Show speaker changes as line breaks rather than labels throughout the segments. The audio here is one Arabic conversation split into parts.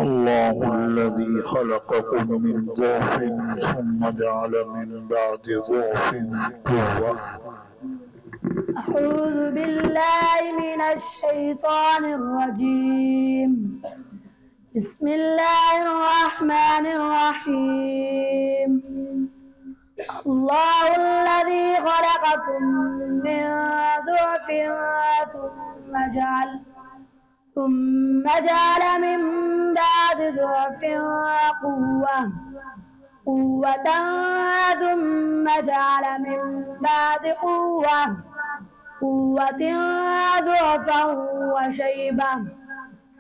الله الذي خلقكم من ضعف ثم جعل من بعد ضعف قوة.
أعوذ بالله من الشيطان الرجيم. بسم الله الرحمن الرحيم. الله الذي خلقكم من ضعف ثم جعل من بعد ضعف قوة ثم جعل من بعد قوة ضعفا وشيبا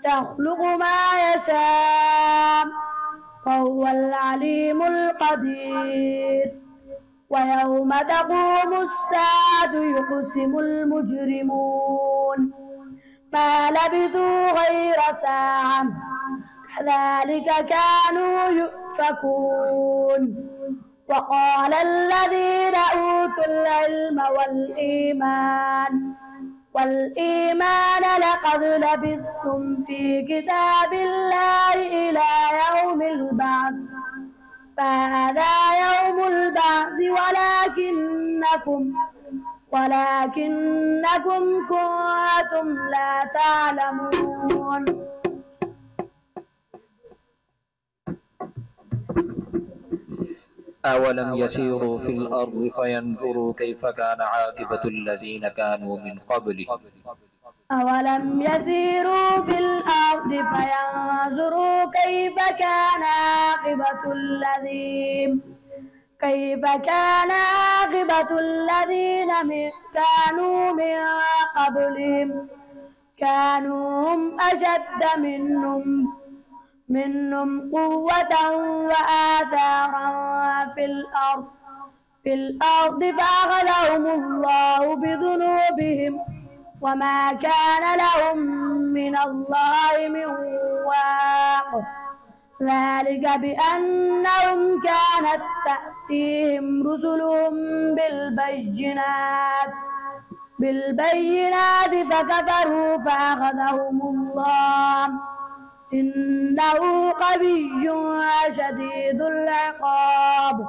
يخلق ما يشاء وهو العليم القدير. ويوم تقوم الساعة يقسم المجرمون ما لبثوا غير ساعة كذلك كانوا يؤفكون. وقال الذين أوتوا العلم والإيمان لقد لبثتم في كتاب الله إلى يوم البعث فهذا يوم البعث ولكنكم كنتم لا تعلمون.
أولم يسيروا في الأرض فينظروا كيف كان عاقبة الذين كانوا من قبلهم.
أولم يسيروا في الأرض فينظروا كيف كان عاقبة الذين كانوا من قبلهم كانوا هم أشد منهم قوة وآثارا في الأرض فأخذهم الله بذنوبهم وما كان لهم من الله من واق. ذلك بأنهم كانت تأتيهم رسلهم بالبينات فكفروا فأخذهم الله إنه قوي شديد العقاب.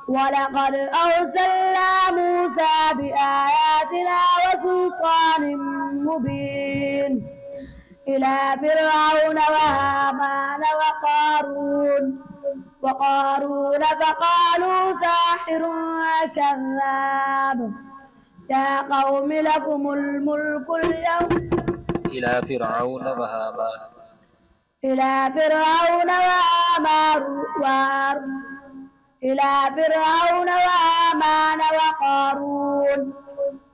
ولقد أرسلنا موسى بآياتنا وسلطان مبين إلى فرعون وهامان وقارون فقالوا ساحر كذاب. يا قوم لكم الملك اليوم.
إلى فرعون
وهامان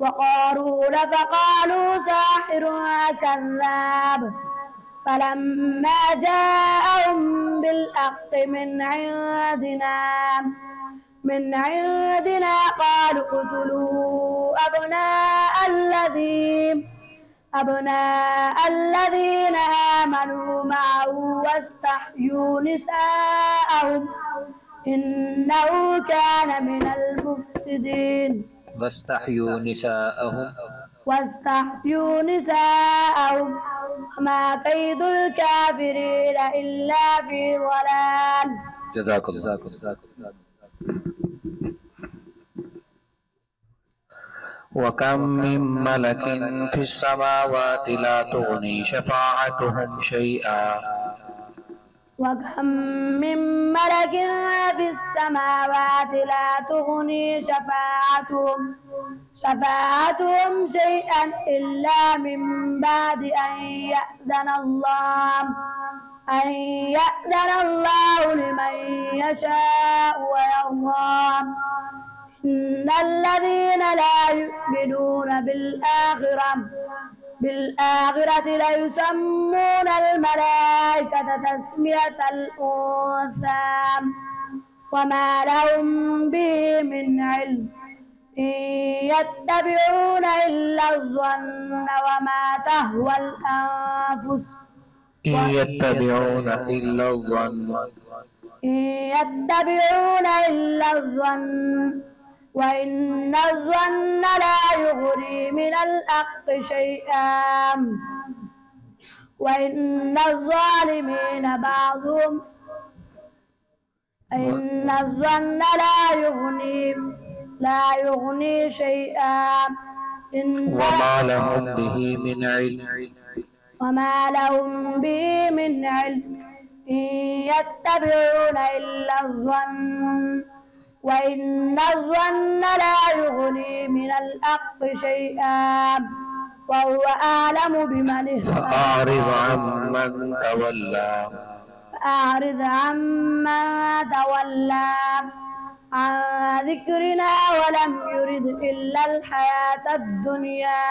وقارون فقالوا ساحر كذاب. فلما جاءهم بالحق من عندنا قالوا اقتلوا أبناء الذين آمنوا معه واستحيوا نساءهم إنه كان من المفسدين.
واستحيوا
نساءهم وما كيد الكافرين إلا في ضلال.
جزاك الله. وكم من ملك في السماوات لا تغني شفاعتهم شيئا.
وكم من ملك في السماوات لا تغني شفاعتهم شيئا إلا من بعد أن يأذن الله لمن يشاء ويرضى. إن الذين لا يؤمنون بالآخرة ليسمون الملائكة تسمية الأنثى وما لهم به من علم إن يتبعون إلا الظن وما تهوى الأنفس
إن يتبعون
إلا الظن وإن الظن لا يغني من الحق شيئا وإن الظالمين بعضهم إن الظن لا يغني شيئا
وما لهم به من علم إن يتبعون إلا الظن وإن الظن لا يغني من الحق شيئا وهو أعلم بمن اهتدى. فأعرض عمن تولى عن ذكرنا ولم يرد إلا الحياة الدنيا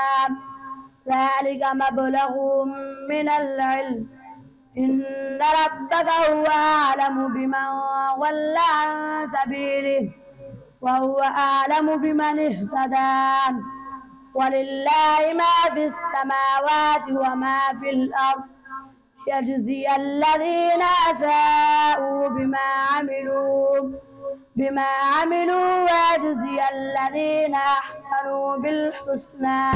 ذلك مبلغهم من العلم إن ربك هو أعلم بمن ضل عن سبيله وهو أعلم بمن اهتدى. ولله ما في السماوات وما في الأرض يجزي الذين أساءوا بما عملوا ويجزي الذين أحسنوا بالحسنى.